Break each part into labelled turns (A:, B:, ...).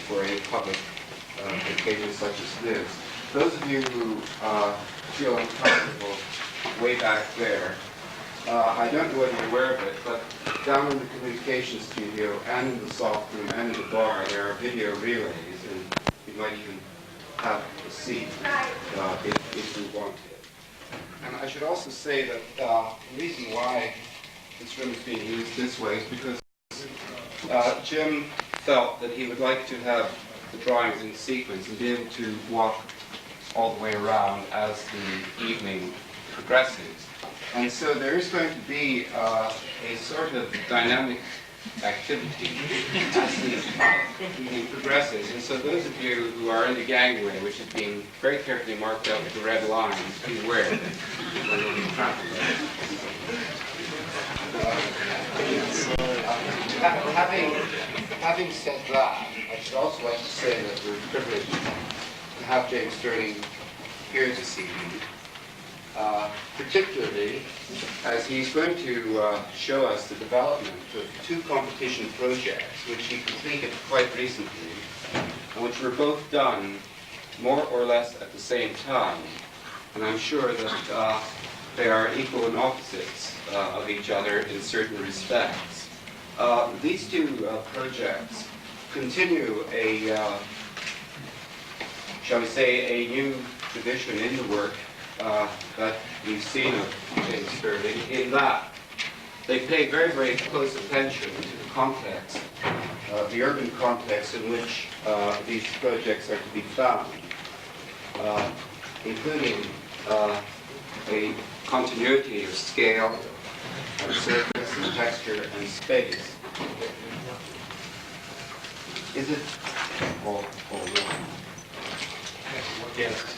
A: for a public occasion such as this. Those of you who feel uncomfortable way back there, I don't know whether you're aware of it, but down in the communication studio and in the soft room and in the bar there are video relays, and you might even have a seat if you want it. And I should also say that the reason why this room is being used this way is because Jim felt that he would like to have the drawings in sequence and be able to walk all the way around as the evening progresses. And so there is going to be a sort of dynamic activity as the evening progresses. And so those of you who are in the gangway, which is being very carefully marked out with the red lines, beware of it when you're being trampled over. Having said that, I should also like to say that we're privileged to have James Stirling here this evening, particularly as he's going to show us the development of two competition projects which he completed quite recently, and which were both done more or less at the same time. And I'm sure that they are equal and opposites of each other in certain respects. These two projects continue a, shall we say, a new tradition in the work that we've seen of James Stirling, in that they pay very, very close attention to the context, the urban context in which these projects are to be found, including a continuity of scale, and surface, and texture, and space. Is it all wrong?
B: Yes.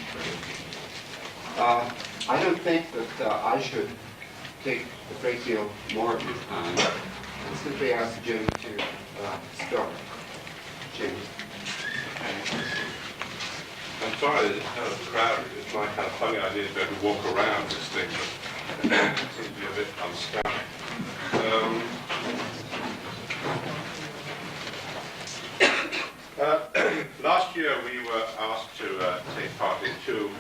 A: I don't think that I should take a great deal more of your time. I'll simply ask Jim to start. Jim.
B: I'm sorry, it's kind of crowded. It's my kind of funny idea to be able to walk around this thing, but it seems to be a bit unstuck. Last year we were asked to take part in two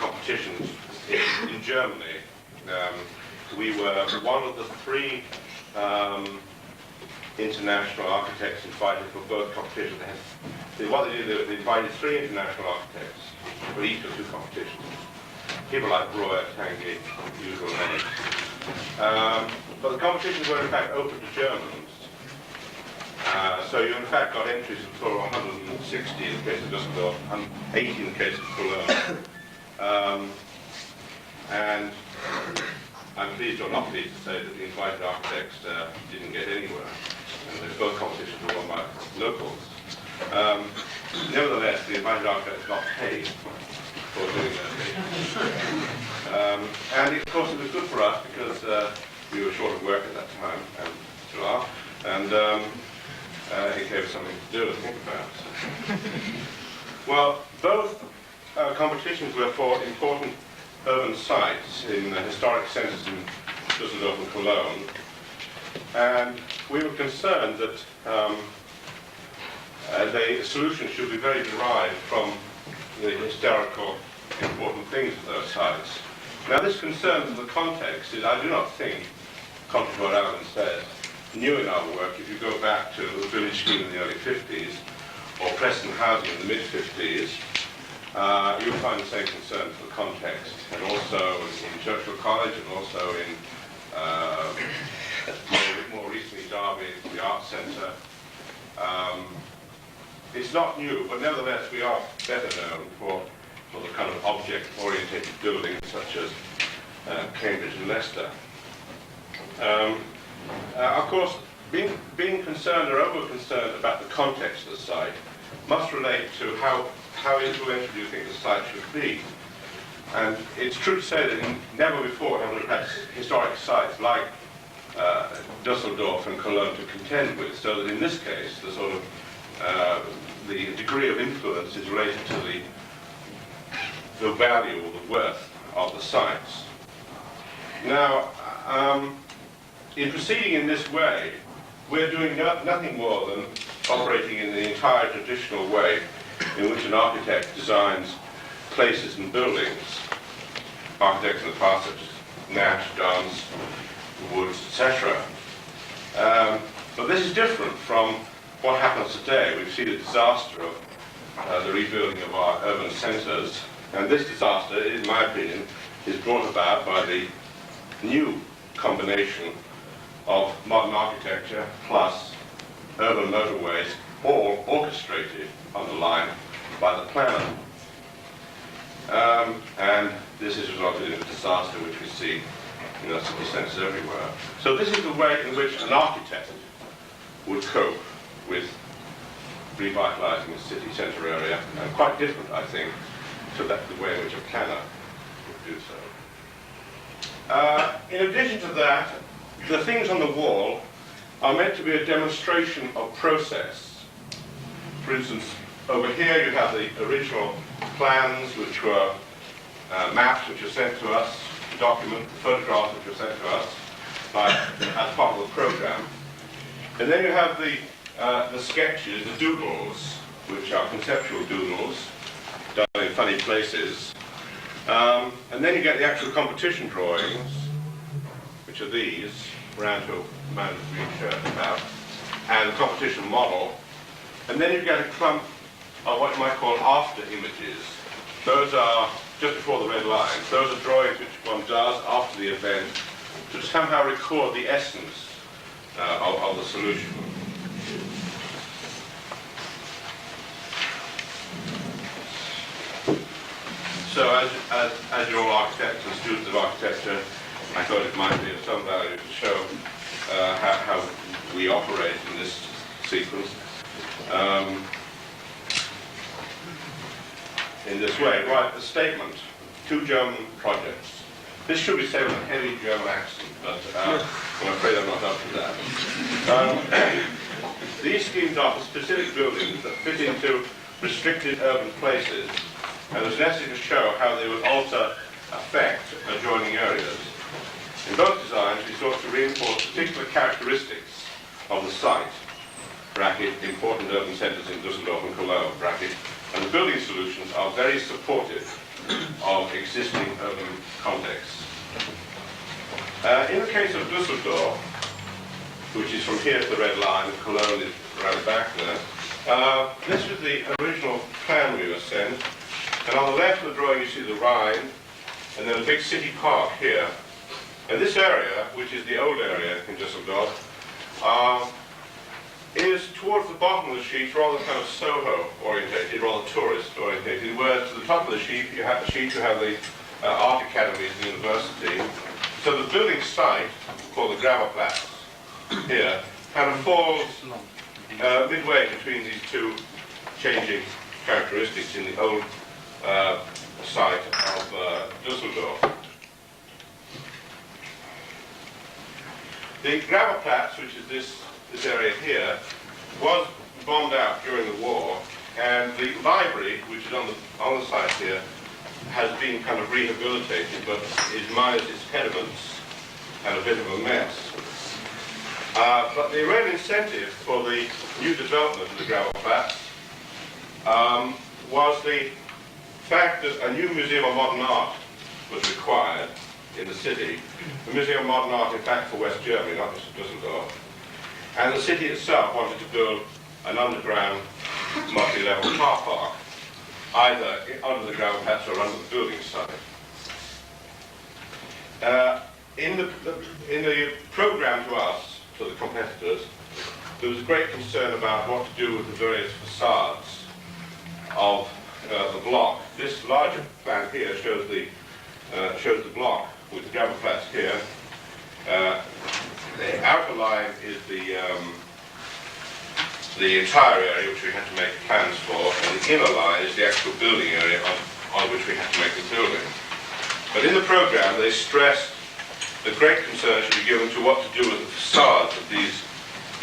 B: competitions in Germany. We were one of the three international architects invited for both competitions. What they did, they invited three international architects for each of two competitions. People like Breuer, Tanguy, usual names. But the competitions were in fact open to Germans. So you in fact got entries for 160 in the case of Dusseldorf, 80 in the case of Cologne. And I'm pleased or not pleased to say that the invited architects didn't get anywhere. And both competitions were won by locals. Nevertheless, the invited architects got paid for doing that. And of course it was good for us because we were short of work at that time, and still are. And it gave us something to do and think about. Well, both competitions were for important urban sites in historic centres in Dusseldorf and Cologne. And we were concerned that the solution should be very derived from the historical important things of those sites. Now this concerns the context is, I do not think, contrary to what Alan said, new in our work. If you go back to the village scheme in the early 50s, or Preston housing in the mid-50s, you'll find the same concern for the context, and also in Churchill College, and also in more recently Derby, the Arts Centre. It's not new, but nevertheless we are better known for the kind of object-oriented buildings such as Cambridge and Leicester. Of course, being concerned or over-concerned about the context of the site must relate to how influential do you think the site should be. And it's true to say that never before have we had historic sites like Dusseldorf and Cologne to contend with, so that in this case the sort of the degree of influence is related to the value or the worth of the sites. Now, in proceeding in this way, we're doing nothing more than operating in the entire traditional way in which an architect designs places and buildings. Architects in the past, such as Nash, Dance, Woods, etc. But this is different from what happens today. We've seen the disaster of the rebuilding of our urban centres, and this disaster, in my opinion, is brought about by the new combination of modern architecture plus urban motorways, all orchestrated, underlined, by the planner. And this has resulted in a disaster which we see in our city centres everywhere. So this is the way in which an architect would cope with revitalising a city centre area, and quite different, I think, to the way in which a planner would do so. In addition to that, the things on the wall are meant to be a demonstration of process. For instance, over here you have the original plans, which were maps which were sent to us, documents, photographs which were sent to us as part of the program. And then you have the sketches, the doodles, which are conceptual doodles done in funny places. And then you get the actual competition drawings, which are these, round to a man with a green shirt about, and the competition model. And then you get a clump of what you might call after images. Those are just before the red lines. Those are drawings which one does after the event to somehow record the essence of the solution. So as you're all architects and students of architecture, I thought it might be of some value to show how we operate in this sequence. In this way, right, the statement, 2 German projects. This should be said with a heavy German accent, but I'm afraid I'm not up to that. These schemes are for specific buildings that fit into restricted urban places, and it's necessary to show how they would affect adjoining areas. In both designs, we sought to reinforce particular characteristics of the site, bracket, important urban centres in Dusseldorf and Cologne, bracket, and the building solutions are very supportive of existing urban contexts. In the case of Dusseldorf, which is from here to the red line, and Cologne is around the back there, this was the original plan we were sent, and on the left of the drawing you see the Rhine, and then a big city park here. And this area, which is the old area in Dusseldorf, is towards the bottom of the sheet rather kind of Soho-orientated, rather tourist-orientated, whereas to the top of the sheet you have the art academies and university. So the building site, called the Gravelplatz here, kind of falls midway between these two changing characteristics in the old site of Dusseldorf. The Gravelplatz, which is this area here, was bombed out during the war, and the library, which is on the site here, has been kind of rehabilitated, but is minus its pediments and a bit of a mess. But the real incentive for the new development of the Gravelplatz was the fact that a new Museum of Modern Art was required in the city. The Museum of Modern Art, in fact, for West Germany, not just Dusseldorf. And the city itself wanted to build an underground multi-level car park, either under the Gravelplatz or under the building site. In the program to us, to the competitors, there was great concern about what to do with the various facades of the block. This larger plan here shows the block with the Gravelplatz here. The outer line is the entire area which we had to make plans for, and the inner line is the actual building area on which we had to make the building. But in the program they stressed that great concern should be given to what to do with the facades of these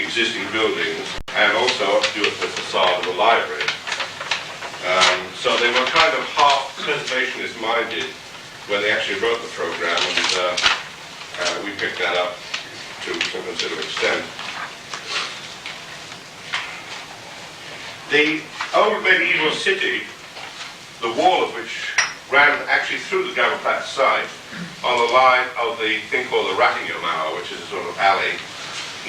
B: existing buildings, and also what to do with the facade of the library. So they were kind of half preservationist minded when they actually wrote the program, and we picked that up to some considerable extent. The old medieval city, the wall of which ran actually through the Gravelplatz site on the line of the thing called the Rattingermauer, which is a sort of alley,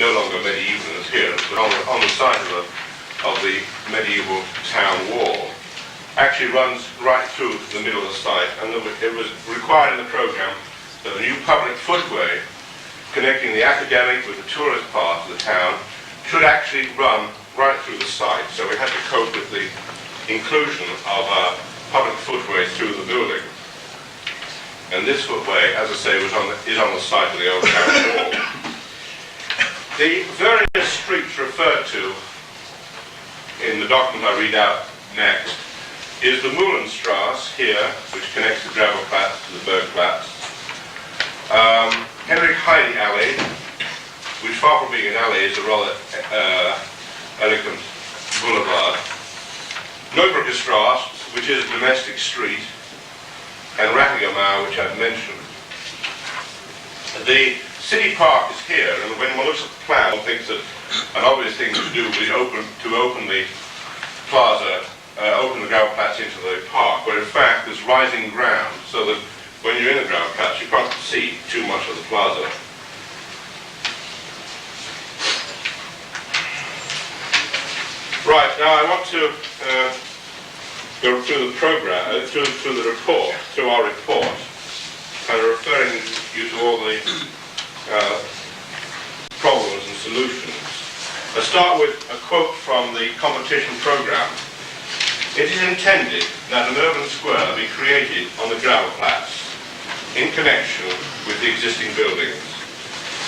B: no longer medieval as here, but on the side of the medieval town wall, actually runs right through the middle of the site, and it was required in the program that a new public footway connecting the academic with the tourist part of the town should actually run right through the site. So we had to cope with the inclusion of public footway through the building. And this footway, as I say, is on the site of the old town wall. The various streets referred to in the document I read out next is the Mühlenstrasse here, which connects the Gravelplatz to the Bergplatz. Henrik Heide Alley, which far from being an alley is a rather elegant boulevard. Neubrücke Strasse, which is a domestic street, and Rattingermauer, which I've mentioned. The city park is here, and when one looks at the plan, one thinks that an obvious thing to do would be to open the plaza, open the Gravelplatz into the park, where in fact there's rising ground, so that when you're in the Gravelplatz you can't see too much of the plaza. Right, now I want to go through the program, through the report, through our report, kind of referring you to all the problems and solutions. I start with a quote from the competition program. It is intended that an urban square be created on the Gravelplatz in connection with the existing buildings.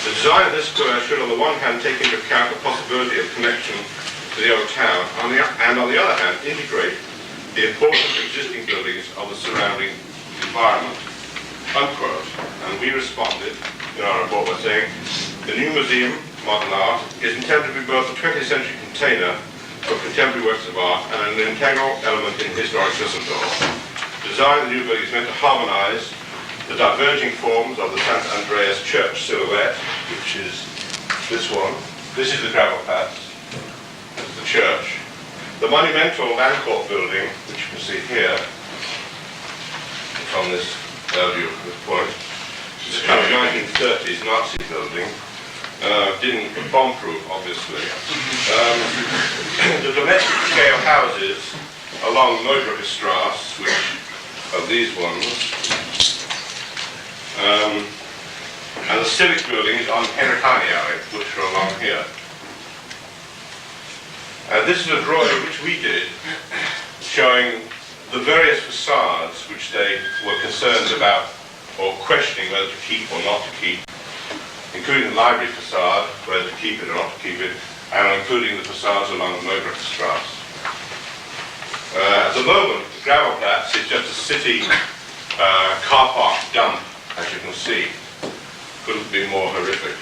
B: The design of this square should on the one hand take into account the possibility of connection to the old town, and on the other hand integrate the important existing buildings of the surrounding environment. Unquote. And we responded in our report by saying, the new museum, modern art, is intended to be both a 20th century container of contemporary works of art and an integral element in historic Dusseldorf. The design of the new building is meant to harmonize the diverging forms of the St. Andreas church silhouette, which is this one. This is the Gravelplatz. This is the church. The monumental Landcourt building, which you can see here, from this view at this point. It's a kind of 1930s Nazi building. Didn't bomb-proof, obviously. The domestic scale houses along Neubrücke Strasse, which are these ones, and the civic buildings on Henrik Heine Alley, which are along here. This is a drawing which we did, showing the various facades which they were concerned about or questioning whether to keep or not to keep, including the library facade, whether to keep it or not to keep it, and including the facades along the Neubrücke Strasse. At the moment, the Gravelplatz is just a city car park dump, as you can see. Couldn't be more horrific.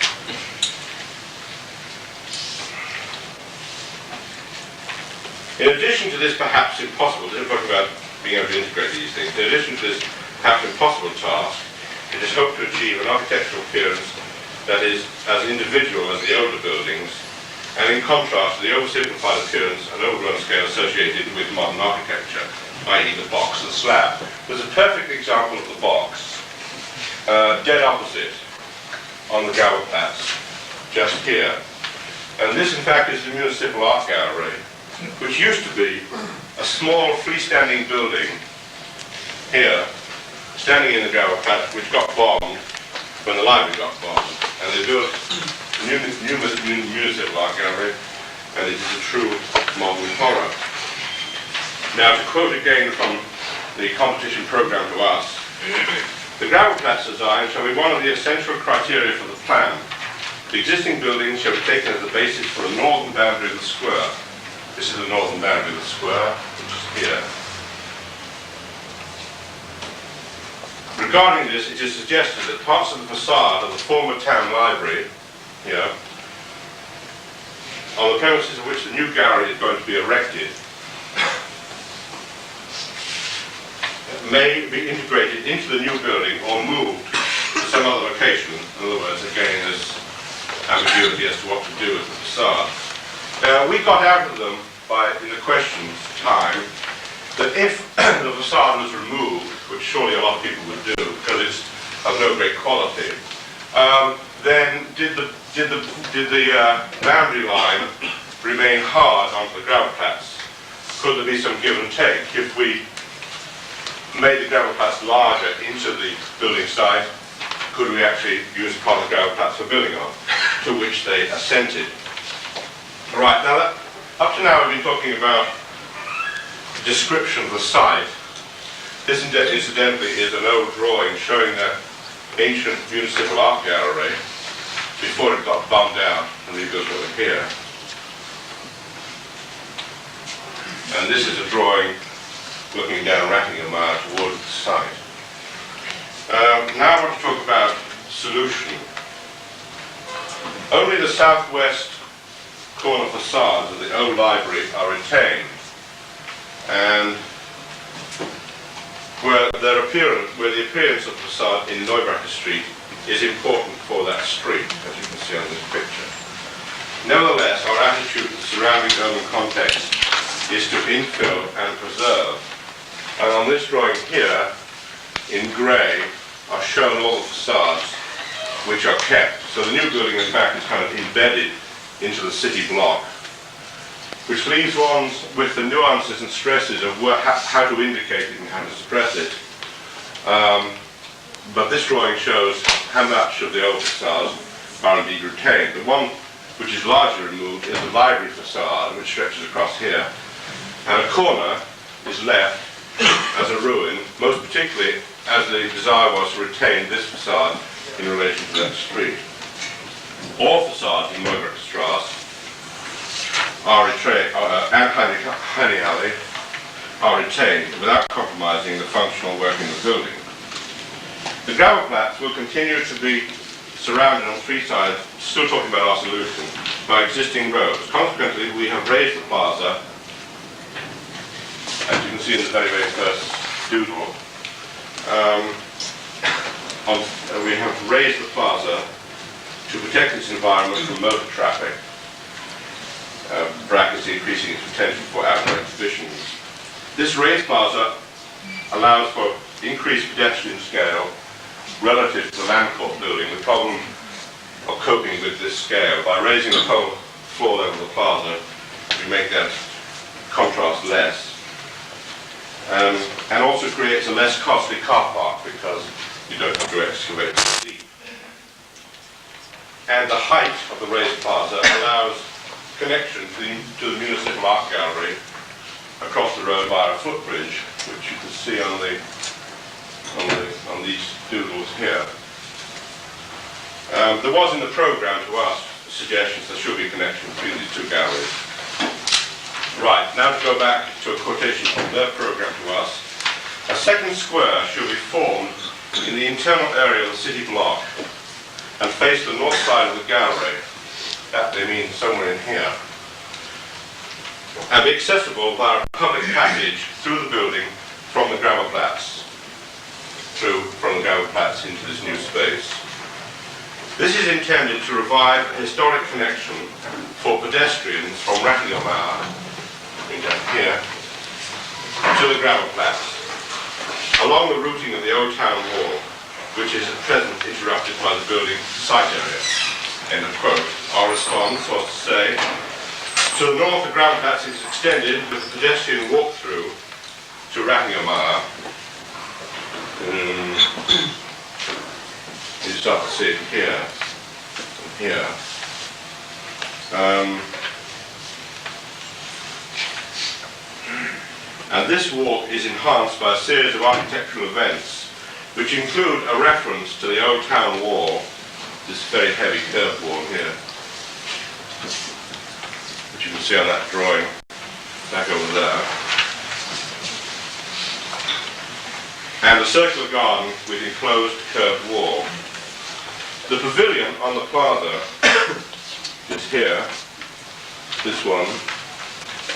B: In addition to this perhaps impossible, we're talking about being able to integrate these things, in addition to this perhaps impossible task, it is hoped to achieve an architectural appearance that is as individual as the older buildings, and in contrast to the oversimplified appearance and overrun scale associated with modern architecture, i.e. the box and slab. There's a perfect example of the box, dead opposite on the Gravelplatz, just here. And this in fact is the Municipal Art Gallery, which used to be a small freestanding building here, standing in the Gravelplatz, which got bombed when the library got bombed. And they built a new Municipal Art Gallery, and it is a true modern horror. Now, to quote again from the competition program to us, the Gravelplatz design shall be one of the essential criteria for the plan. The existing buildings shall be taken as the basis for the northern boundary of the square. This is the northern boundary of the square, which is here. Regarding this, it is suggested that parts of the facade of the former town library, here, on the premises of which the new gallery is going to be erected, may be integrated into the new building or moved to some other location. In other words, again, there's ambiguity as to what to do with the facade. We got out of them in the question's time, that if the facade was removed, which surely a lot of people would do because it's of no great quality, then did the boundary line remain hard onto the Gravelplatz? Could there be some give and take? If we made the Gravelplatz larger into the building site, could we actually use part of the Gravelplatz for building on? To which they assented. Right, now up to now we've been talking about description of the site. This incidentally is an old drawing showing the ancient municipal art gallery before it got bummed out and rebuilt over here. And this is a drawing looking down Rattingham towards the site. Now I want to talk about solution. Only the southwest corner facades of the old library are retained, and where the appearance of the facade in Neubacher Street is important for that street, as you can see on this picture. Nevertheless, our attitude to the surrounding urban context is to infill and preserve. And on this drawing here, in grey, are shown all the facades which are kept. So the new building, in fact, is kind of embedded into the city block, which leaves one with the nuances and stresses of how to indicate it and how to suppress it. But this drawing shows how much of the old facades are indeed retained. The one which is largely removed is the library facade, which stretches across here. And a corner is left as a ruin, most particularly as the desire was to retain this facade in relation to that street. All facades in Neubacher Strasse are and Heine Alley are retained without compromising the functional working of the building. The Gravelplatz will continue to be surrounded on three sides, still talking about our solution, by existing roads. Consequently, we have raised the plaza, as you can see in the very, very first doodle. We have raised the plaza to protect its environment from motor traffic, brackets increasing its potential for outdoor exhibitions. This raised plaza allows for increased pedestrian scale relative to the land court building. The problem of coping with this scale, by raising the whole floor level of the plaza, we make that contrast less. And also creates a less costly car park because you don't have to excavate too deep. And the height of the raised plaza allows connection to the municipal art gallery across the road via a footbridge, which you can see on these doodles here. There was in the programme to us suggestions there should be a connection between these two galleries. Right, now to go back to a quotation from their programme to us. A second square should be formed in the internal area of the city block and face the north side of the gallery. That they mean somewhere in here. And be accessible via a public passage through the building from the Gravelplatz. From the Gravelplatz into this new space. This is intended to revive a historic connection for pedestrians from Rattingham down here to the Gravelplatz along the routing of the old town wall, which is at present interrupted by the building site area. End of quote. Our response was to say, to the north the Gravelplatz is extended with a pedestrian walk-through to Rattingham. You start to see it here and here. And this walk is enhanced by a series of architectural events which include a reference to the old town wall, this very heavy curved wall here, which you can see on that drawing back over there. And a circular garden with enclosed curved wall. The pavilion on the plaza is here, this one,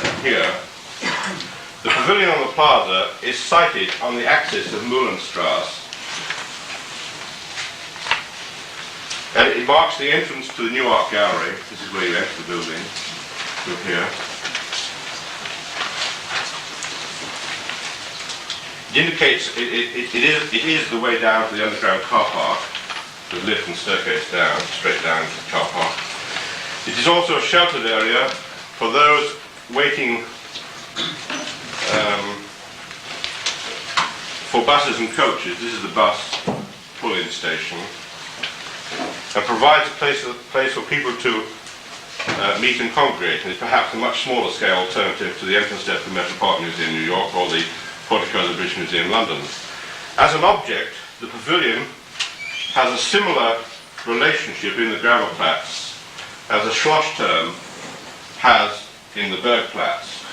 B: and here. The pavilion on the plaza is sited on the axis of Mühlenstrasse, and it marks the entrance to the new art gallery. This is where you enter the building, through here. It indicates it is the way down to the underground car park, with lift and staircase down, straight down to the car park. It is also a sheltered area for those waiting for buses and coaches. This is the bus pull-in station, and provides a place for people to meet and congregate, and is perhaps a much smaller scale alternative to the entrance step to the Metropolitan Museum New York or the portico of the British Museum London. As an object, the pavilion has a similar relationship in the Gravelplatz as a Schlossturm has in the Bergplatz,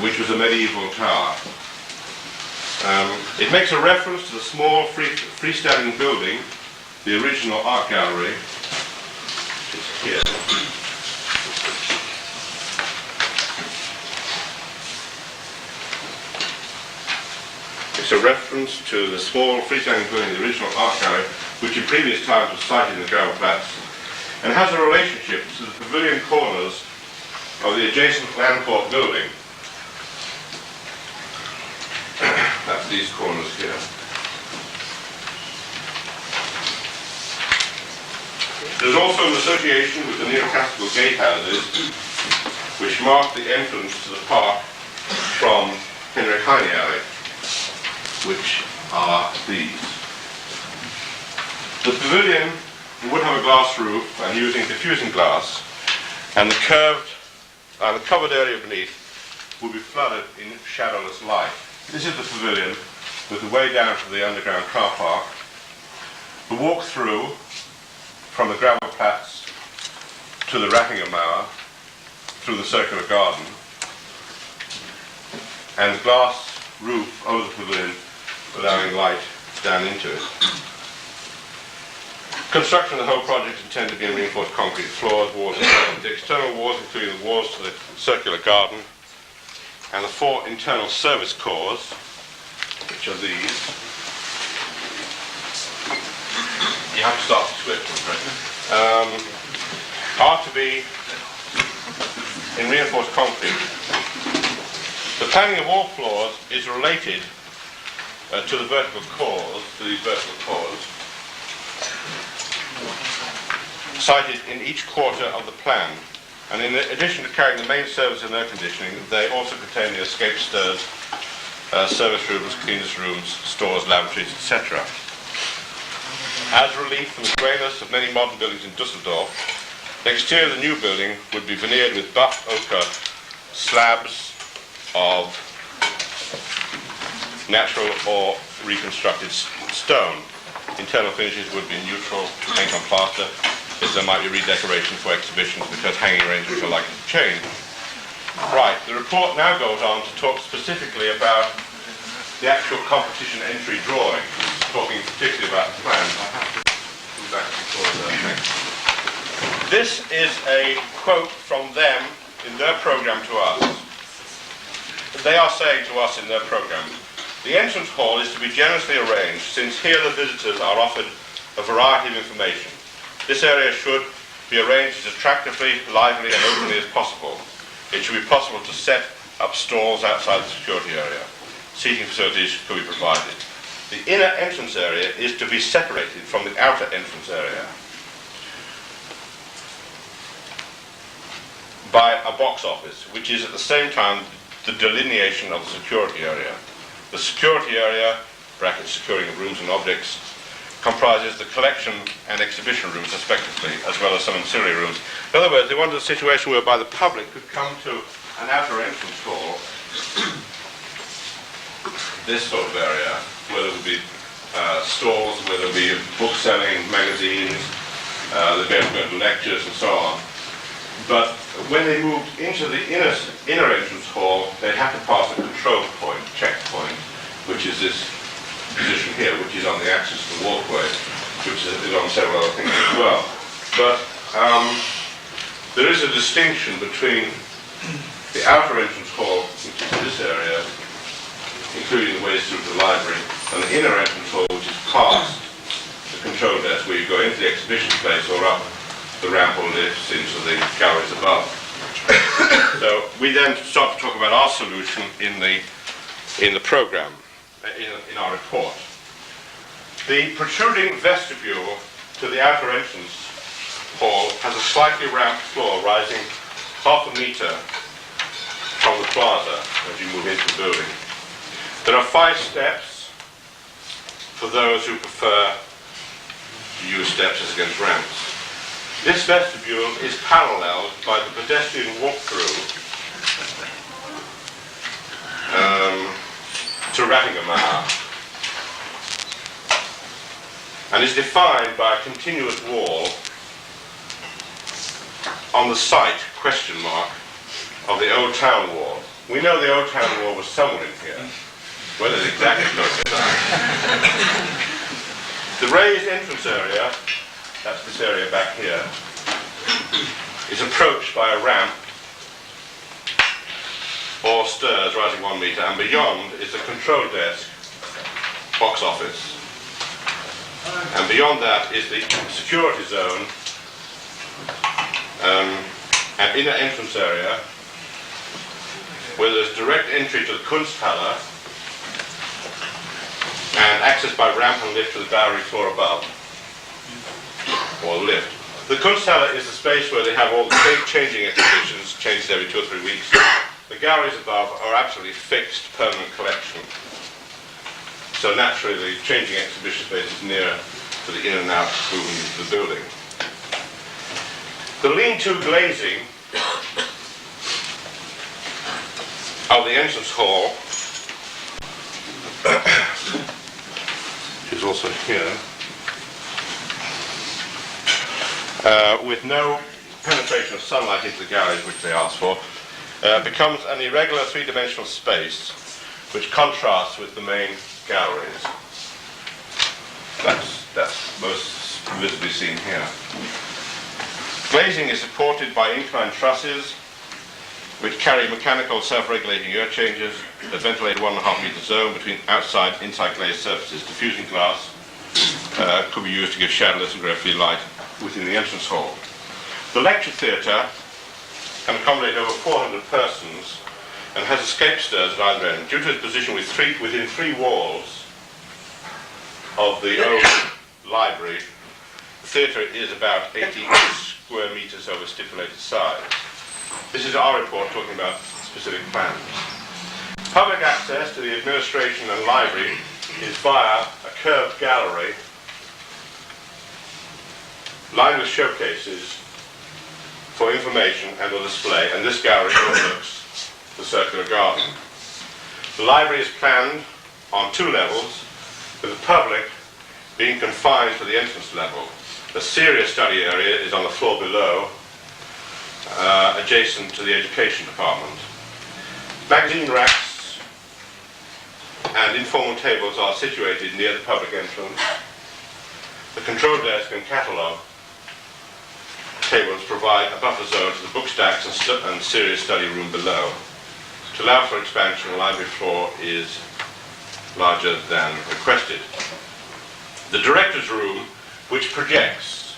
B: which was a medieval tower. It makes a reference to the small freestanding building, the original art gallery, which is here. It's a reference to the small freestanding building, the original art gallery, which in previous times was sited in the Gravelplatz, and has a relationship to the pavilion corners of the adjacent Landport building. That's these corners here. There's also an association with the neoclassical gatehouses, which mark the entrance to the park from Henrik Heine Alley, which are these. The pavilion would have a glass roof and using diffusing glass, and the covered area beneath would be flooded in shadowless light. This is the pavilion with the way down to the underground car park, the walk through from the Gravelplatz to the Rattingermauer through the circular garden, and the glass roof over the pavilion allowing light down into it. Construction of the whole project is intended to be in reinforced concrete floors, walls and walls. The external walls, including the walls to the circular garden, and the 4 internal service cores, which are these. You have to start the switch, are to be in reinforced concrete. The planning of all floors is related to the vertical cores, to these vertical cores, cited in each quarter of the plan. And in addition to carrying the main service and air conditioning, they also contain the escape stairs, service rooms, cleaners rooms, stores, lavatories, etc. As relief from the greyness of many modern buildings in Dusseldorf, the exterior of the new building would be veneered with buff ochre slabs of natural or reconstructed stone. Internal finishes would be neutral, paint on plaster, as there might be redecoration for exhibitions because hanging arrangements are likely to change. Right, the report now goes on to talk specifically about the actual competition entry drawing, talking particularly about the plans. I have to go back before the next. This is a quote from them in their program to us. They are saying to us in their program, the entrance hall is to be generously arranged since here the visitors are offered a variety of information. This area should be arranged as attractively, lively and openly as possible. It should be possible to set up stalls outside the security area. Seating facilities could be provided. The inner entrance area is to be separated from the outer entrance area by a box office, which is at the same time the delineation of the security area. The security area, brackets securing of rooms and objects, comprises the collection and exhibition rooms respectively, as well as some ancillary rooms. In other words, they wanted a situation whereby the public could come to an outer entrance hall, this sort of area, where there would be stalls, where there would be book selling, magazines, they'd be able to go to lectures and so on. But when they moved into the inner entrance hall, they had to pass a control point, checkpoint, which is this position here, which is on the axis of the walkway, which is on several other things as well. But there is a distinction between the outer entrance hall, which is this area, including the ways through the library, and the inner entrance hall, which is past the control desk, where you go into the exhibition space or up the ramp or lifts into the galleries above. So we then start to talk about our solution in the in the program, in our report. The protruding vestibule to the outer entrance hall has a slightly ramped floor rising half a metre from the plaza as you move into the building. There are 5 steps for those who prefer to use steps as against ramps. This vestibule is paralleled by the pedestrian walk-through to Rattingermauer, and is defined by a continuous wall on the site, question mark, of the Old Town Wall. We know the Old Town Wall was somewhere in here. Whether it's exactly the raised entrance area, that's this area back here, is approached by a ramp or stairs rising 1 metre, and beyond is the control desk, box office. And beyond that is the security zone, an inner entrance area where there's direct entry to the Kunsthalle and access by ramp and lift to the Bowery floor above, or lift. The Kunsthalle is the space where they have all the changing exhibitions, changes every 2 or 3 weeks. The galleries above are absolutely fixed, permanent collection. So naturally the changing exhibition space is nearer to the in and out movement of the building. The lean-to glazing of the entrance hall is also here, with no penetration of sunlight into the galleries, which they asked for, becomes an irregular 3-dimensional space which contrasts with the main galleries. That's most visibly seen here. Glazing is supported by inclined trusses which carry mechanical self-regulating air changers that ventilate a 1.5 metre zone between outside and inside glazed surfaces. Diffusing glass could be used to give shadowless and glare-free light within the entrance hall. The lecture theatre can accommodate over 400 persons and has escape stairs at either end. Due to its position within 3 walls of the old library, the theatre is about 80 square metres over stipulated size. This is our report talking about specific plans. Public access to the administration and library is via a curved gallery lined with showcases for information and or display, and this gallery overlooks the circular garden. The library is planned on 2 levels, with the public being confined to the entrance level. The serious study area is on the floor below, adjacent to the education department. Magazine racks and informal tables are situated near the public entrance. The control desk and catalogue tables provide a buffer zone to the book stacks and serious study room below. To allow for expansion, the library floor is larger than requested. The director's room, which projects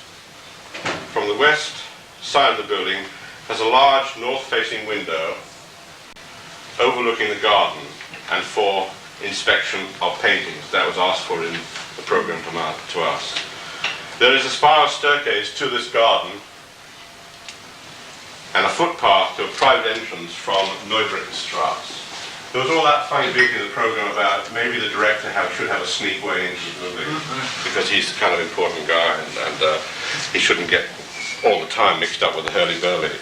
B: from the west side of the building, has a large north-facing window overlooking the garden and for inspection of paintings. That was asked for in the program to us. There is a spiral staircase to this garden and a footpath to a private entrance from Neubrückenstrasse. There was all that funny bit in the program about maybe the director should have a sneak way into the building because he's the kind of important guy and he shouldn't get all the time mixed up with the hurly-burly.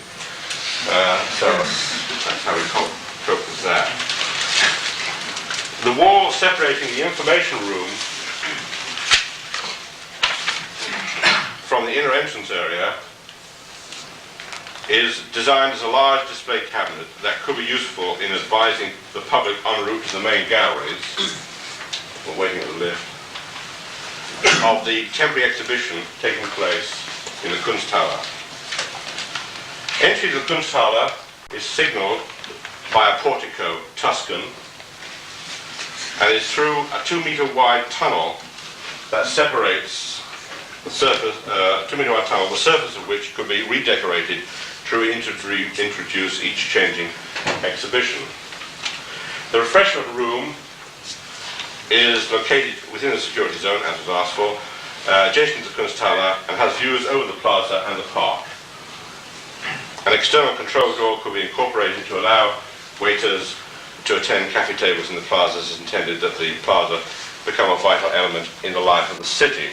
B: So that's how we cope with that. The wall separating the information room from the inner entrance area is designed as a large display cabinet that could be useful in advising the public en route to the main galleries, we're waiting at the lift, of the temporary exhibition taking place in the Kunsthalle. Entry to the Kunsthalle is signalled by a portico, Tuscan, and is through a 2-metre wide tunnel that separates the surface, 2-metre wide tunnel, the surface of which could be redecorated to introduce each changing exhibition. The refreshment room is located within the security zone, as was asked for, adjacent to the Kunsthalle, and has views over the plaza and the park. An external control door could be incorporated to allow waiters to attend cafe tables in the plaza, as intended that the plaza become a vital element in the life of the city.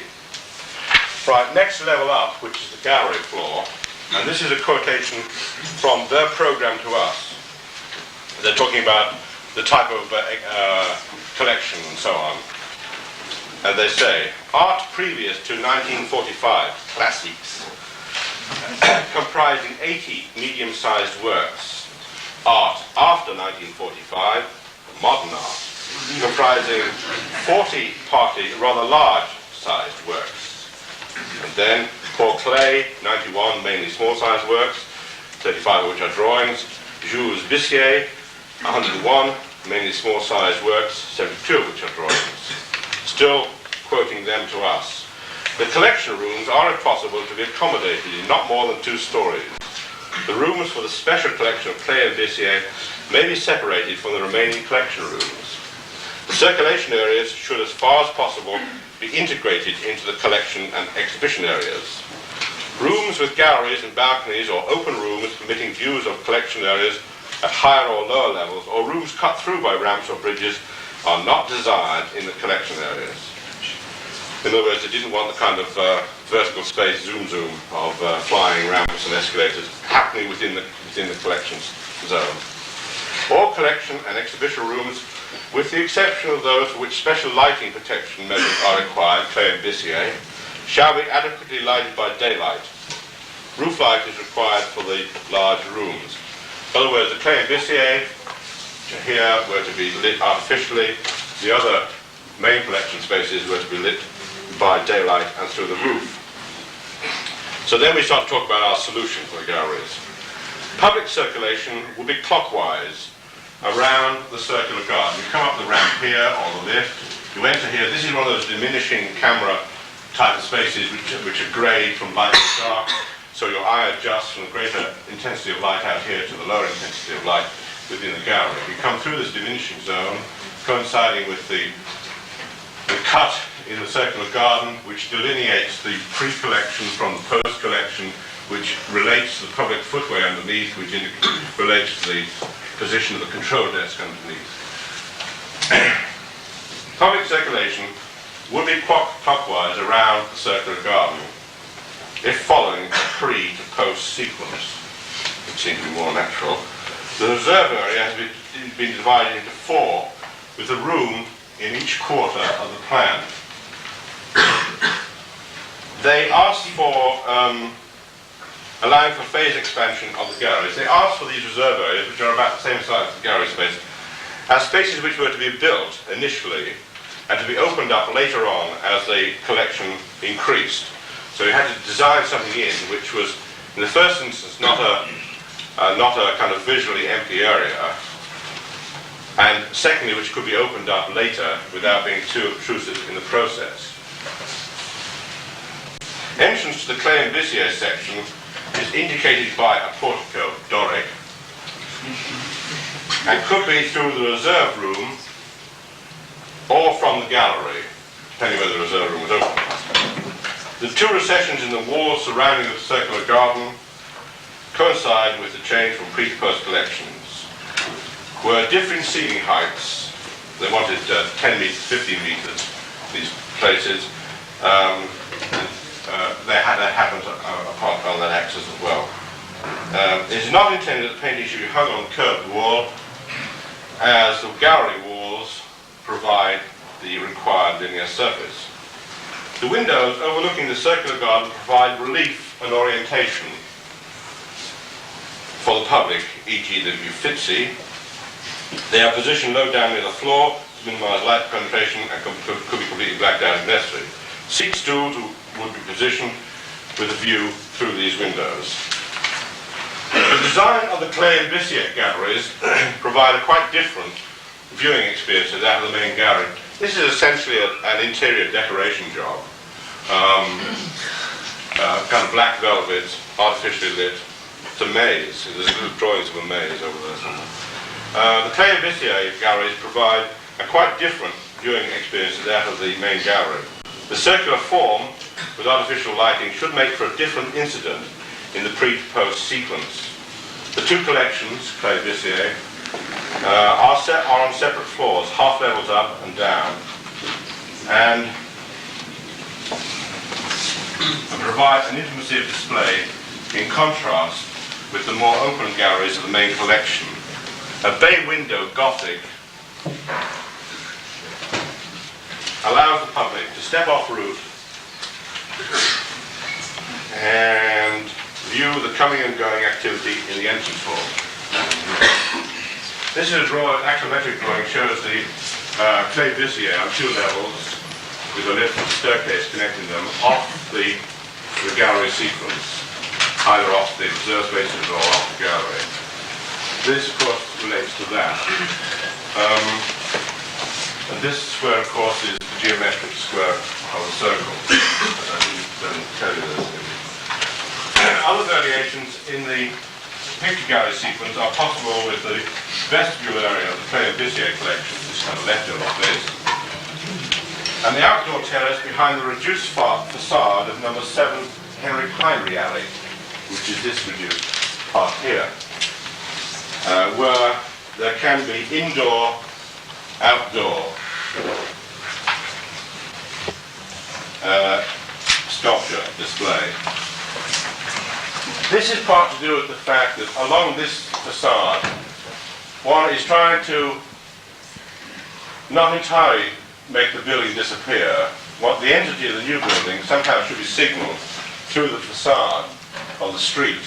B: Right, next level up, which is the gallery floor, and this is a quotation from their program to us. They're talking about the type of collection and so on. And they say, art previous to 1945, classics, comprising 80 medium-sized works. Art after 1945, modern art, comprising 40 partly rather large-sized works. And then, for clay, 91 mainly small-sized works, 35 of which are drawings. Jules Bissier, 101 mainly small-sized works, 72 of which are drawings. Still quoting them to us. The collection rooms are, if possible, to be accommodated in not more than 2 stories. The rooms for the special collection of Clay and Bissier may be separated from the remaining collection rooms. The circulation areas should, as far as possible, be integrated into the collection and exhibition areas. Rooms with galleries and balconies, or open rooms permitting views of collection areas at higher or lower levels, or rooms cut through by ramps or bridges, are not desired in the collection areas. In other words, they didn't want the kind of vertical space zoom of flying ramps and escalators happening within the collection zone. All collection and exhibition rooms, with the exception of those for which special lighting protection measures are required, Clay and Bissier, shall be adequately lighted by daylight. Roof light is required for the large rooms. In other words, the Clay and Bissier here were to be lit artificially. The other main collection spaces were to be lit by daylight and through the roof. So then we start to talk about our solution for the galleries. Public circulation will be clockwise around the circular garden. You come up the ramp here or the lift, you enter here. This is one of those diminishing camera type of spaces which are greyed from light to dark, so your eye adjusts from the greater intensity of light out here to the lower intensity of light within the gallery. You come through this diminishing zone, coinciding with the cut in the circular garden, which delineates the pre-collection from the post-collection, which relates to the public footway underneath, which relates to the position of the control desk underneath. Public circulation would be clockwise around the circular garden if following a pre to post sequence, which seems to be more natural. The reserve area has been divided into 4, with a room in each quarter of the plan. They asked for allowing for phase expansion of the galleries. They asked for these reserve areas, which are about the same size as the gallery space, as spaces which were to be built initially and to be opened up later on as the collection increased. So you had to design something in which was, in the first instance, not a kind of visually empty area, and secondly, which could be opened up later without being too obtrusive in the process. Entrance to the Clay and Bissier section is indicated by a portico, Doric, and could be through the reserve room or from the gallery, depending whether the reserve room was open. The 2 recessions in the walls surrounding the circular garden coincide with the change from pre to post collections. Were differing ceiling heights. They wanted 10 meters, 15 meters, these places. That happens apart on that axis as well. It is not intended that the painting should be hung on the curved wall, as the gallery walls provide the required linear surface. The windows overlooking the circular garden provide relief and orientation for the public, e.g. the Uffizi. They are positioned low down near the floor to minimize light penetration and could be completely blacked out if necessary. Seat stools would be positioned with a view through these windows. The design of the Clay and Bissier galleries provide a quite different viewing experience to that of the main gallery. This is essentially an interior decoration job. Kind of black velvet, artificially lit. It's a maze. There's little drawings of a maze over there somewhere. The Corbusier galleries provide a quite different viewing experience to that of the main gallery. The circular form with artificial lighting should make for a different incident in the pre-post sequence. The two collections, Corbusier, are on separate floors, half levels up and down, and provide an intimacy of display in contrast with the more open galleries of the main collection. A bay window Gothic allows the public to step off route and view the coming and going activity in the entrance hall. This is a axiometric drawing, shows the Corbusier on two levels with a lift staircase connecting them off the gallery sequence, either off the observed spaces or off the gallery. This, of course, relates to that. And this square, of course, is the geometric square of a circle. I didn't tell you this. Other variations in the picture gallery sequence are possible with the vestibule area of the Corbusier collection, this kind of leftover space, and the outdoor terrace behind the reduced facade of number 7 Henry Heinrich Alley, which is this reduced part here, where there can be indoor, outdoor sculpture display. This is part to do with the fact that along this facade, one is trying to not entirely make the building disappear. What the entity of the new building somehow should be signalled through the facade of the street.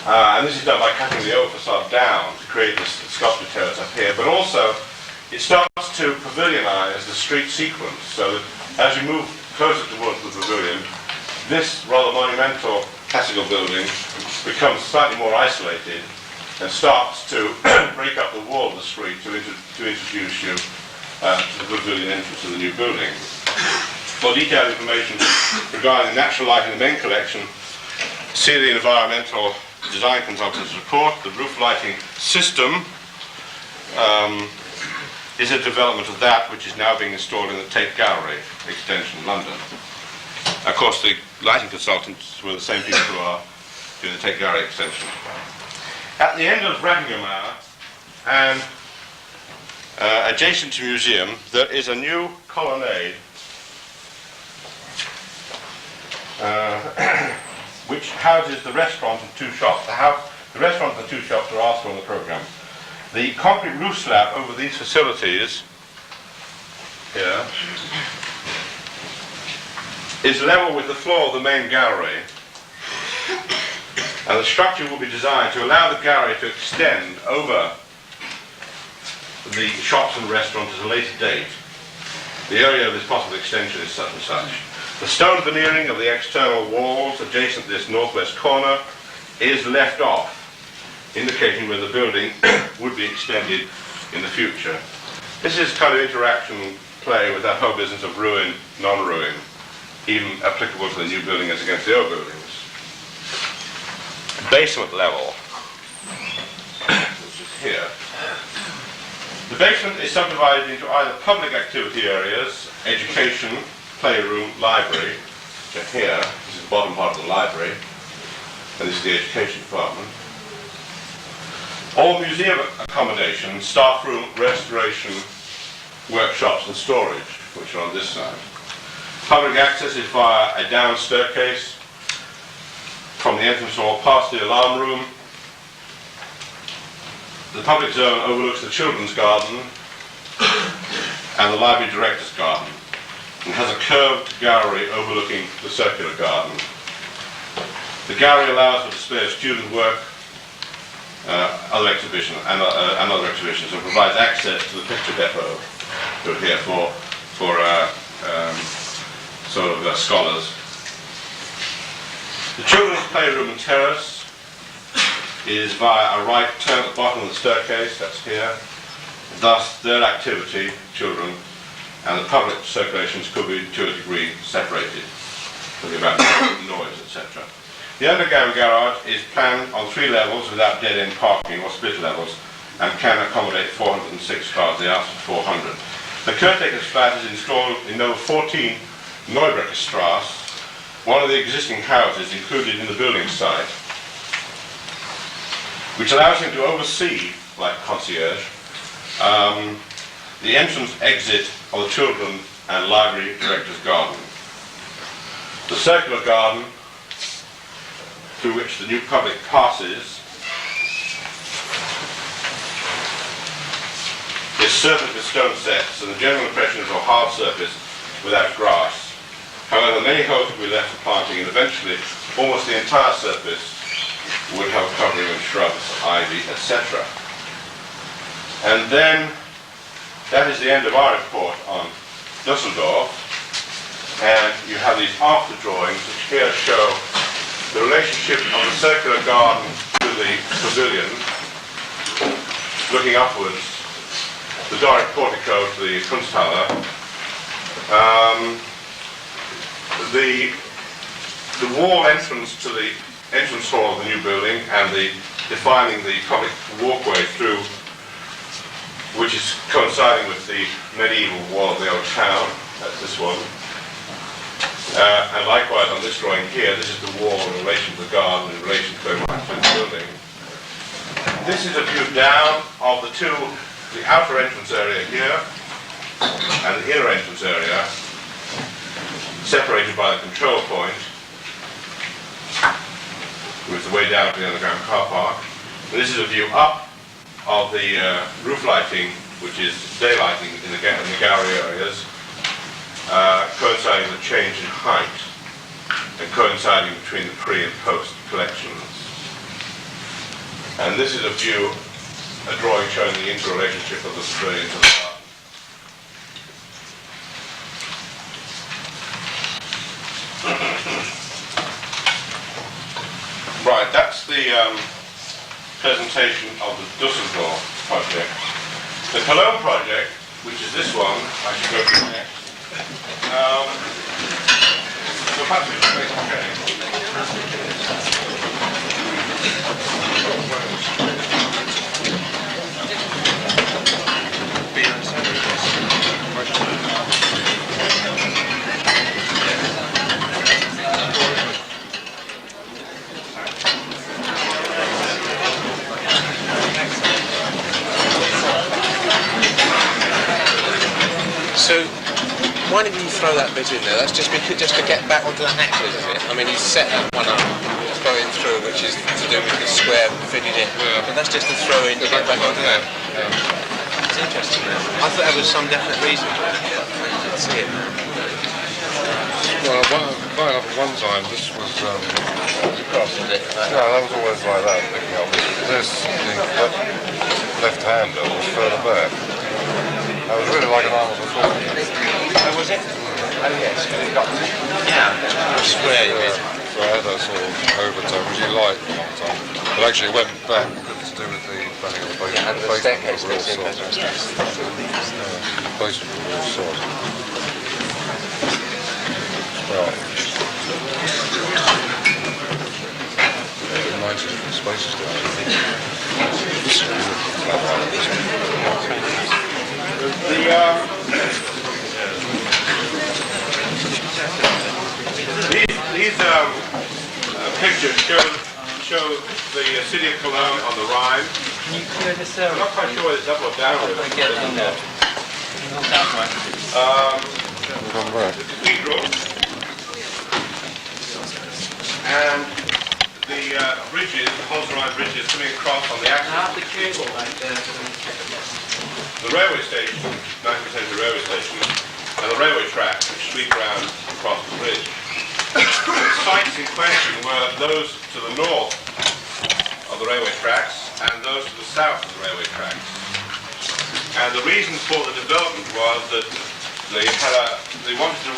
B: And this is done by cutting the old facade down to create this sculpture terrace up here, but also it starts to pavilionize the street sequence, so that as you move closer towards the pavilion, this rather monumental classical building becomes slightly more isolated and starts to break up the wall of the street to introduce you to the pavilion entrance of the new building. For detailed information regarding natural light in the main collection, see the environmental design consultant's report. The roof lighting system is a development of that which is now being installed in the Tate Gallery extension in London. Of course, the lighting consultants were the same people who are doing the Tate Gallery extension. At the end of Rattingham Hour and adjacent to the museum, there is a new colonnade which houses the restaurant and two shops. The restaurant and the two shops are also on the programme. The concrete roof slab over these facilities here is level with the floor of the main gallery, and the structure will be designed to allow the gallery to extend over the shops and restaurants at a later date. The area of this possible extension is such and such. The stone veneering of the external walls adjacent to this northwest corner is left off, indicating where the building would be extended in the future. This is kind of interaction play with that whole business of ruin, non-ruin, even applicable to the new building as against the old buildings. Basement level, which is here. The basement is subdivided into either public activity areas, education, playroom, library, which are here. This is the bottom part of the library, and this is the education department. All museum accommodation, staff room, restoration, workshops and storage, which are on this side. Public access is via a down staircase from the entrance hall past the alarm room. The public zone overlooks the children's garden and the library director's garden, and has a curved gallery overlooking the circular garden. The gallery allows for display of student work, other exhibitions and other exhibitions, and provides access to the picture depot to here for scholars. The children's playroom and terrace is via a right turn at the bottom of the staircase, that's here. Thus, their activity, children, and the public circulations could be to a degree separated, talking about noise, etc. The underground garage is planned on 3 levels without dead-end parking or split levels, and can accommodate 406 cars. They asked for 400. The caretaker's flat is installed in number 14 Neubrecher Strasse, one of the existing houses included in the building site, which allows him to oversee, like concierge, the entrance exit of the children and library director's garden. The circular garden through which the new public passes is surfaced with stone steps, and the general impression is a hard surface without grass. However, many holes will be left for planting, and eventually almost the entire surface would have covering of shrubs, ivy, etc. And then that is the end of our report on Dusseldorf, and you have these after drawings which here show the relationship of the circular garden to the pavilion, looking upwards, the Doric portico to the Kunsthalle, the wall entrance to the entrance hall of the new building, and defining the public walkway through, which is coinciding with the medieval wall of the old town. That's this one. And likewise on this drawing here, this is the wall in relation to the garden, in relation to the building. This is a view down of the outer entrance area here, and the inner entrance area, separated by the control point, with the way down to the underground car park. And this is a view up of the roof lighting, which is daylighting in the gallery areas, coinciding with the change in height and coinciding between the pre and post collections. And this is a view, a drawing showing the interrelationship of the pavilion to the garden. Right, that's the presentation of the Dusseldorf project. The Cologne project, which is this one, I should go through next. So perhaps we should make a change.
C: So, why didn't you throw that bit in there? That's just to get back onto the next bit, isn't it? I mean, you set that one up, going through, which is to do with the square fitted in. Yeah. But that's just to throw in to get back onto there. Yeah. It's interesting. I thought there was some definite reason for it. Let's see it.
D: Well, one time this was.
C: Crossed it.
D: No, that was always like that. Picking up this left-hander was further back. That was really like an arm of a foot.
C: Oh, was it? Oh, yes. Square, you mean?
D: So I had that sort of overtone, which you like one time. But actually it went back to do with the banging of the basement.
C: Yeah, and the staircase
D: was
C: goes in
D: real soft. The basement was real soft. Right. Nice different spaces down here. This is
B: These pictures show the city of Cologne on the Rhine.
E: Can you clear this
B: I'm not quite sure whether it's up or down.
E: I get it in there.
D: come back.
B: The cathedral and the bridges, the Holzrhein bridges coming across on the axis.
E: The cable right there.
B: The railway station, 90% of the railway station, and the railway tracks which sweep around across the bridge. The sites in question were those to the north of the railway tracks and those to the south of the railway tracks. And the reason for the development was that they wanted to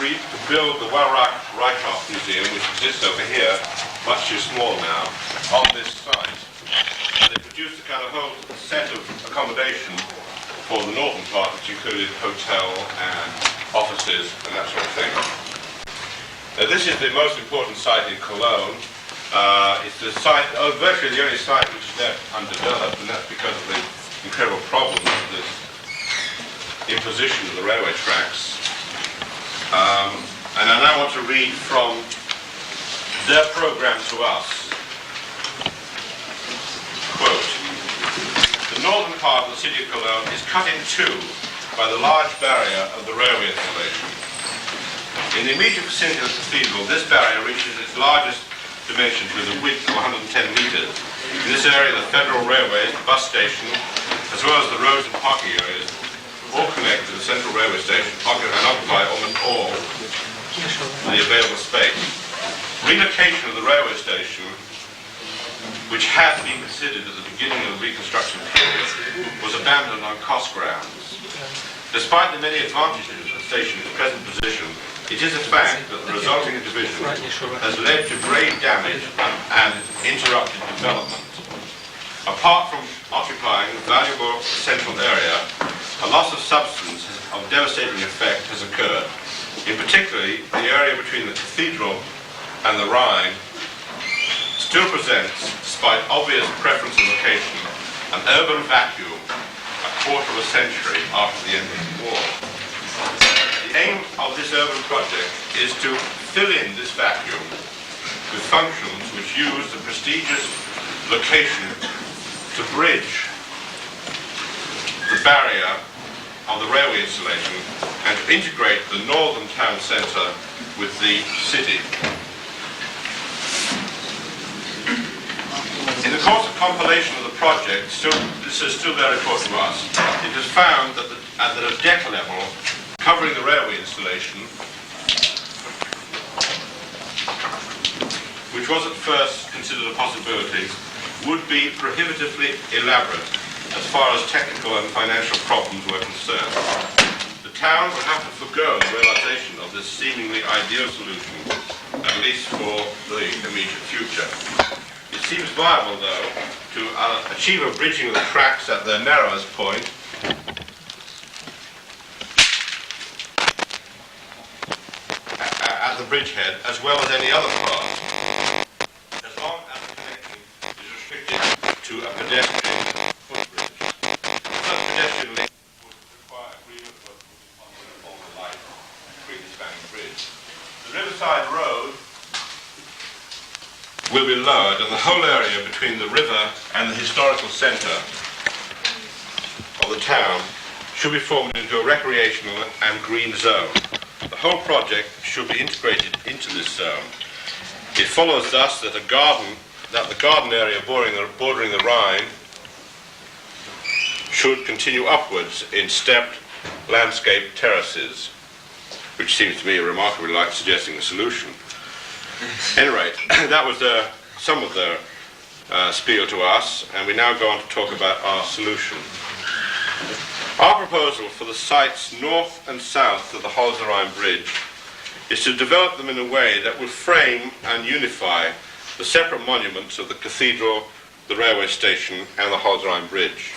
B: build the Wallraf-Reichhof Museum, which exists over here, much too small now, on this site. And they produced a kind of whole set of accommodation for the northern part, which included hotel and offices and that sort of thing. Now, this is the most important site in Cologne. It's the site, virtually the only site which is left undeveloped, and that's because of the incredible problems with this imposition of the railway tracks. And I now want to read from their programme to us. Quote, "The northern part of the city of Cologne is cut in two by the large barrier of the railway installation. In the immediate vicinity of the cathedral, this barrier reaches its largest dimensions with a width of 110 metres. In this area, the Federal Railways, the bus station, as well as the roads and parking areas, all connect to the central railway station and occupy almost all the available space. Relocation of the railway station, which had been considered at the beginning of the reconstruction period, was abandoned on cost grounds. Despite the many advantages of the station's present position, it is a fact that the resulting division has led to grave damage and interrupted development. Apart from occupying a valuable central area, a loss of substance of devastating effect has occurred. In particular, the area between the cathedral and the Rhine still presents, despite obvious preference of location, an urban vacuum a quarter of a century after the end of the war. The aim of this urban project is to fill in this vacuum with functions which use the prestigious location to bridge the barrier of the railway installation and to integrate the northern town centre with the city. In the course of compilation of the project, this is still very important to us, it is found that at the deck level covering the railway installation, which was at first considered a possibility, would be prohibitively elaborate as far as technical and financial problems were concerned. The town would have to forgo the realization of this seemingly ideal solution, at least for the immediate future. It seems viable, though, to achieve a bridging of the tracks at their narrowest point at the bridgehead, as well as any other part, as long as the connection is restricted to a pedestrian footbridge. Such pedestrian link would require agreement with the light between the spanning bridge. The Riverside Road will be lowered, and the whole area between the river and the historical centre of the town should be formed into a recreational and green zone. The whole project should be integrated into this zone. It follows thus that the garden area bordering the Rhine should continue upwards in stepped landscape terraces, which seems to me remarkably like suggesting a solution. At any rate, that was some of their spiel to us, and we now go on to talk about our solution. Our proposal for the sites north and south of the Holzer-Rhein Bridge is to develop them in a way that will frame and unify the separate monuments of the cathedral, the railway station, and the Holzer-Rhein Bridge.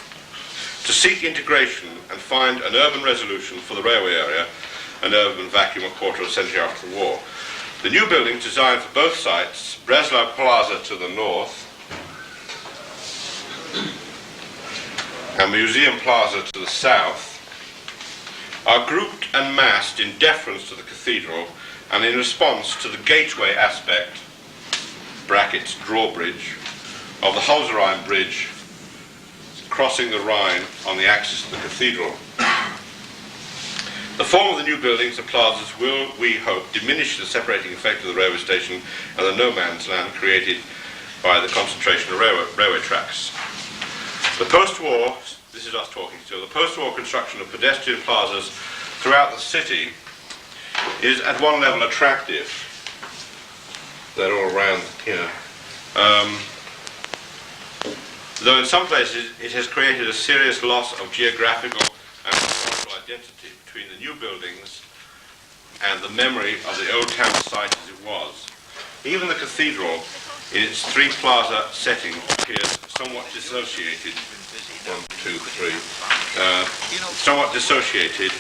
B: To seek integration and find an urban resolution for the railway area, an urban vacuum a quarter of a century after the war. The new buildings designed for both sites, Breslau Plaza to the north and Museum Plaza to the south, are grouped and massed in deference to the cathedral and in response to the gateway aspect, brackets drawbridge, of the Holzer-Rhein Bridge crossing the Rhine on the axis of the cathedral. The form of the new buildings and plazas will, we hope, diminish the separating effect of the railway station and the no man's land created by the concentration of railway tracks. The post-war, this is us talking still, the post-war construction of pedestrian plazas throughout the city is at one level attractive. They're all around here. Though in some places it has created a serious loss of geographical and historical identity between the new buildings and the memory of the old town site as it was. Even the cathedral, in its three plaza setting, appears somewhat dissociated. Somewhat dissociated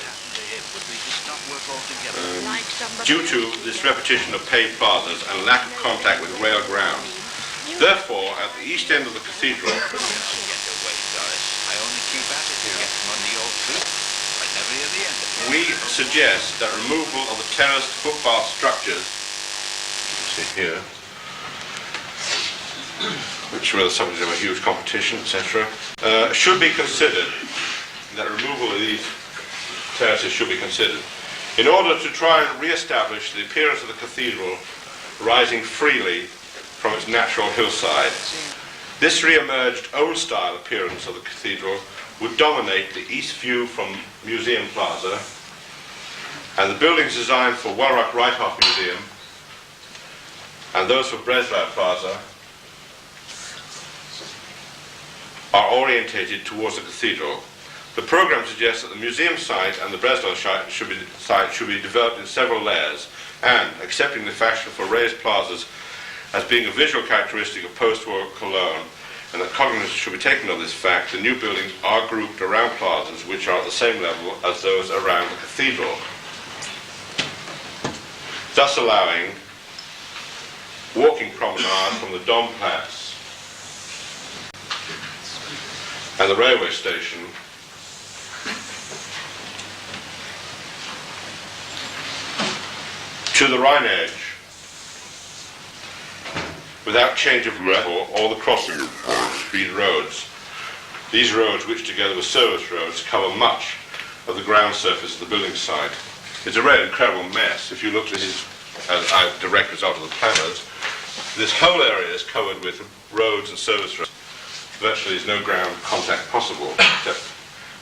B: due to this repetition of paved plazas and lack of contact with rail ground. Therefore, at the east end of the cathedral,
F: keep at it. You get money or two. I never hear the end of it.
B: We suggest that removal of the terraced footpath structures, you see here, which were the subject of a huge competition, etc., should be considered. That removal of these terraces should be considered in order to try and re-establish the appearance of the cathedral rising freely from its natural hillside. This re-emerged old-style appearance of the cathedral would dominate the east view from Museum Plaza, and the buildings designed for Wellrock-Reithoff Museum and those for Breslau Plaza are orientated towards the cathedral. The program suggests that the museum site and the Breslau site should be developed in several layers, and, accepting the fashion for raised plazas as being a visual characteristic of post-war Cologne, and that cognizance should be taken of this fact, the new buildings are grouped around plazas which are at the same level as those around the cathedral, thus allowing walking promenade from the Domplatz and the railway station to the Rhine edge without change of route or the crossing of between roads. These roads, which together with service roads, cover much of the ground surface of the building site. It's a really incredible mess. If you look at his direct result of the planners, this whole area is covered with roads and service roads. Virtually there's no ground contact possible except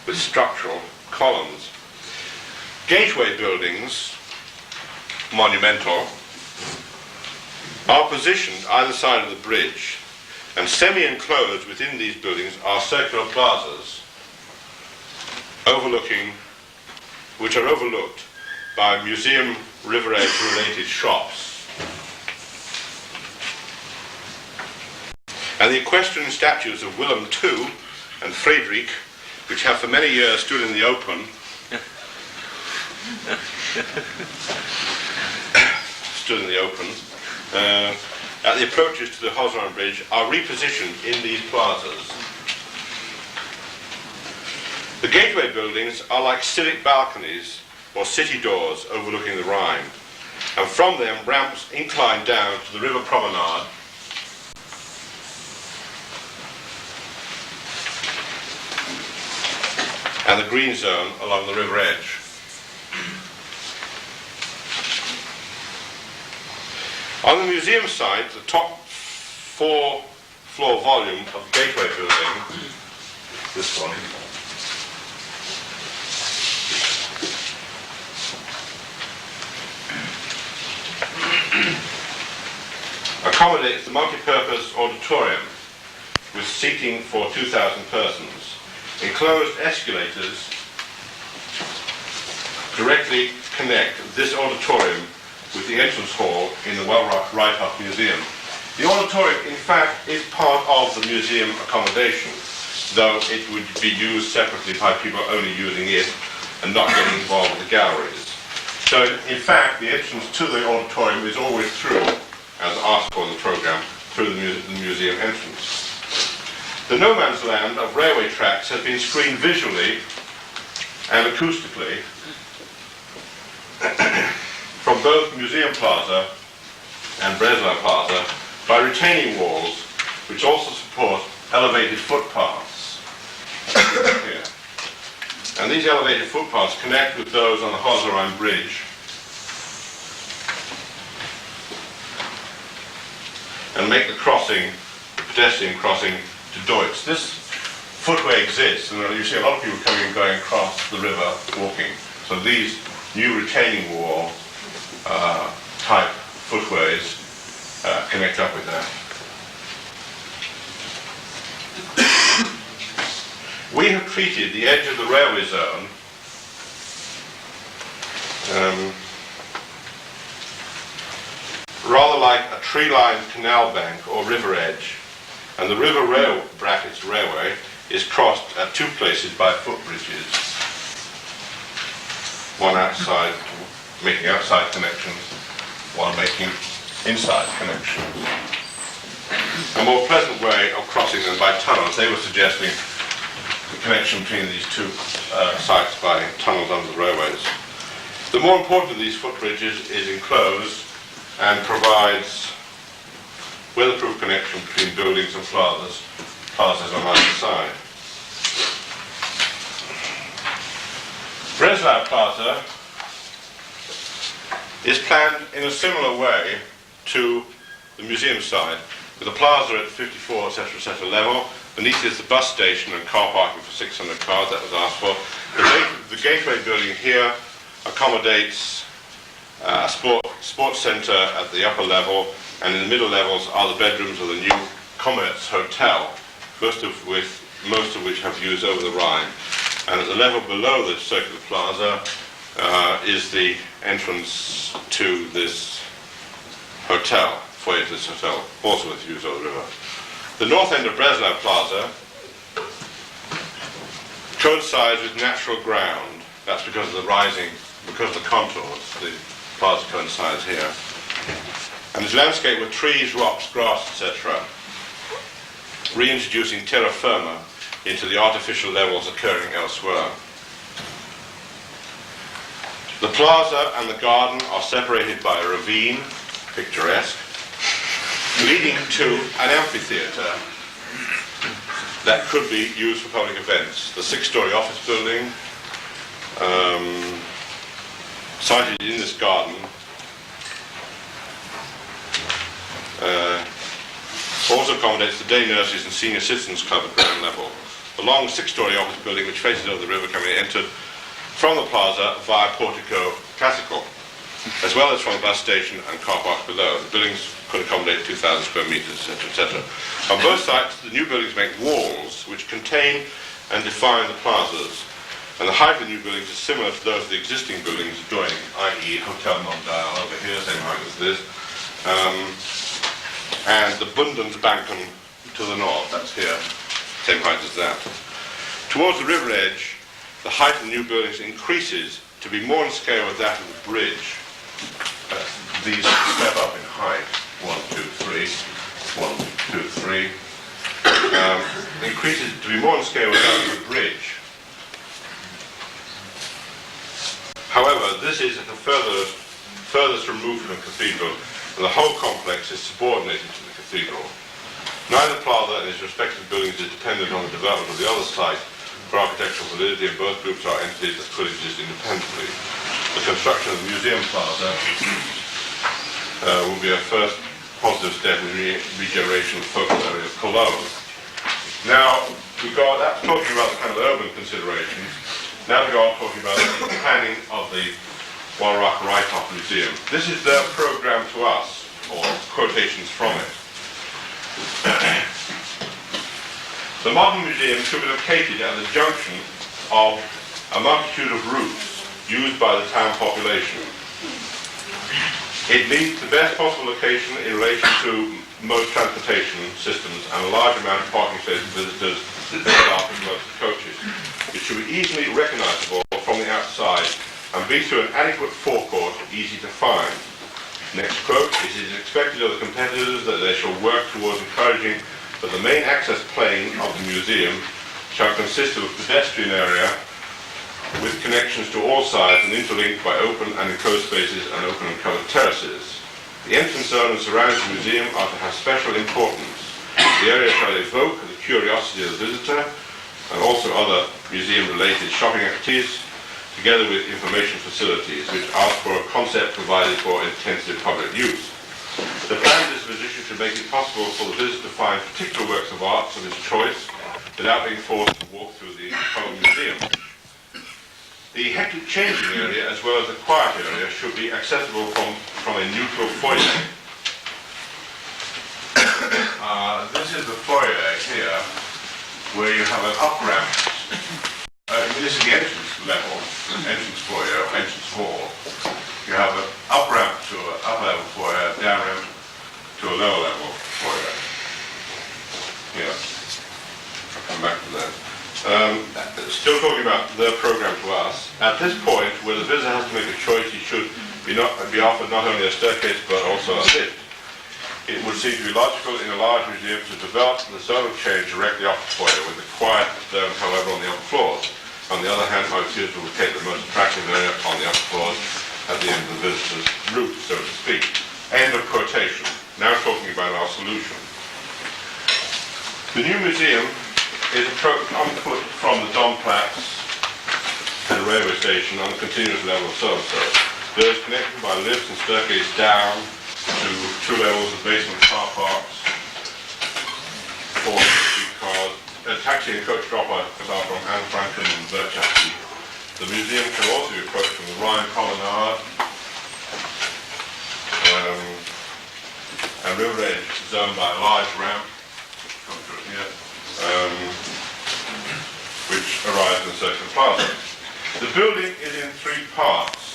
B: with structural columns. Gateway buildings, monumental, are positioned either side of the bridge, and semi-enclosed within these buildings are circular plazas which are overlooked by museum river edge related shops. And the equestrian statues of Willem II and Friedrich, which have for many years stood in the open, at the approaches to the Hosran Bridge, are repositioned in these plazas. The gateway buildings are like civic balconies or city doors overlooking the Rhine, and from them ramps incline down to the river promenade and the green zone along the river edge. On the museum side, the top 4-floor volume of the gateway building, this one, accommodates the multi-purpose auditorium with seating for 2,000 persons. Enclosed escalators directly connect this auditorium with the entrance hall in the Wellrock-Reithoff Museum. The auditorium, in fact, is part of the museum accommodation, though it would be used separately by people only using it and not getting involved with the galleries. So, in fact, the entrance to the auditorium is always through, as asked for in the program, through the museum entrance. The no man's land of railway tracks has been screened visually and acoustically from both Museum Plaza and Breslau Plaza by retaining walls, which also support elevated footpaths here. And these elevated footpaths connect with those on the Hosran Bridge and make the crossing, the pedestrian crossing, to Deutz. This footway exists, and you see a lot of people coming and going across the river walking. So these new retaining wall type footways connect up with that. We have treated the edge of the railway zone rather like a tree-lined canal bank or river edge, and the river rail brackets railway is crossed at two places by footbridges, one outside, making outside connections, one making inside connections. A more pleasant way of crossing them by tunnels, they were suggesting the connection between these two sites by tunnels under the railways. The more important of these footbridges is enclosed and provides weatherproof connection between buildings and plazas on either side. Breslau Plaza is planned in a similar way to the museum side, with a plaza at 54, etc. level. Beneath is the bus station and car parking for 600 cars, that was asked for. The gateway building here accommodates a sports centre at the upper level, and in the middle levels are the bedrooms of the new Commerz Hotel, most of which have views over the Rhine. And at the level below the circular plaza is the entrance to this hotel, foyer to this hotel, also with views over the river. The north end of Breslau Plaza coincides with natural ground. That's because of because of the contours. The plaza coincides here. And is landscaped with trees, rocks, grass, etc., reintroducing terra firma into the artificial levels occurring elsewhere. The plaza and the garden are separated by a ravine, picturesque, leading to an amphitheatre that could be used for public events. The 6-story office building, sited in this garden, also accommodates the day nurses and senior citizens club at ground level. The long 6-story office building, which faces over the river, can be entered from the plaza via Portico Classical, as well as from the bus station and car park below. The buildings could accommodate 2,000 square meters, etc. On both sites, the new buildings make walls which contain and define the plazas, and the height of the new buildings is similar to those of the existing buildings adjoining, i.e. Hotel Mondial over here, same height as this, and the Bundesbanken to the north, that's here, same height as that. Towards the river edge, the height of the new buildings increases to be more in scale with that of the bridge. These step up in height, 1, 2, 3, 1, 2, 3. Increases to be more in scale with that of the bridge. However, this is at the furthest removed from the cathedral, and the whole complex is subordinated to the cathedral. Neither plaza and its respective buildings is dependent on the development of the other site for architectural validity, and both groups are entities that could exist independently. The construction of the museum plaza will be a first positive step in the regeneration of the focal area of Cologne. Now, that's talking about the kind of urban considerations. Now we go on talking about the planning of the Walrach Reithof Museum. This is their program to us, or quotations from it. The modern museum should be located at the junction of a multitude of routes used by the town population. It needs the best possible location in relation to most transportation systems and a large amount of parking space for visitors, staff and local coaches. It should be easily recognizable from the outside and be through an adequate forecourt easy to find. Next quote, it is expected of the competitors that they shall work towards encouraging that the main access plane of the museum shall consist of a pedestrian area with connections to all sides and interlinked by open and enclosed spaces and open and covered terraces. The entrance zone and surrounding the museum are to have special importance. The area shall evoke the curiosity of the visitor and also other museum-related shopping activities, together with information facilities, which ask for a concept provided for intensive public use. The planned disposition should make it possible for the visitor to find particular works of art of his choice without being forced to walk through the whole museum. The hectic changing area, as well as the quiet area, should be accessible from a neutral foyer. This is the foyer here, where you have an up-ramp. This is the entrance level, entrance foyer, entrance hall. You have an up-ramp to an upper-level foyer, down-ramp to a lower-level foyer. Here. I'll come back to that. Still talking about their program to us. At this point, where the visitor has to make a choice, he should be offered not only a staircase but also a lift. it would seem to be logical in a large museum to develop the zone of change directly off the foyer, with a quiet zone, however, on the upper floors. On the other hand, my museums will locate the most attractive area on the upper floors at the end of the visitor's route, so to speak. End of quotation. Now talking about our solution. The new museum is approached on foot from the Domplatz and railway station on a continuous level of so-and-so. There is connected by lifts and staircase down to 2 levels of basement car parks, 4 streetcars, a taxi and coach drop-off from Anne Franklin and Birchackley. The museum can also be approached from the Rhine Colonnade and River Edge, zoned by a large ramp, come through here, which arrives in the Circular Plaza. The building is in 3 parts.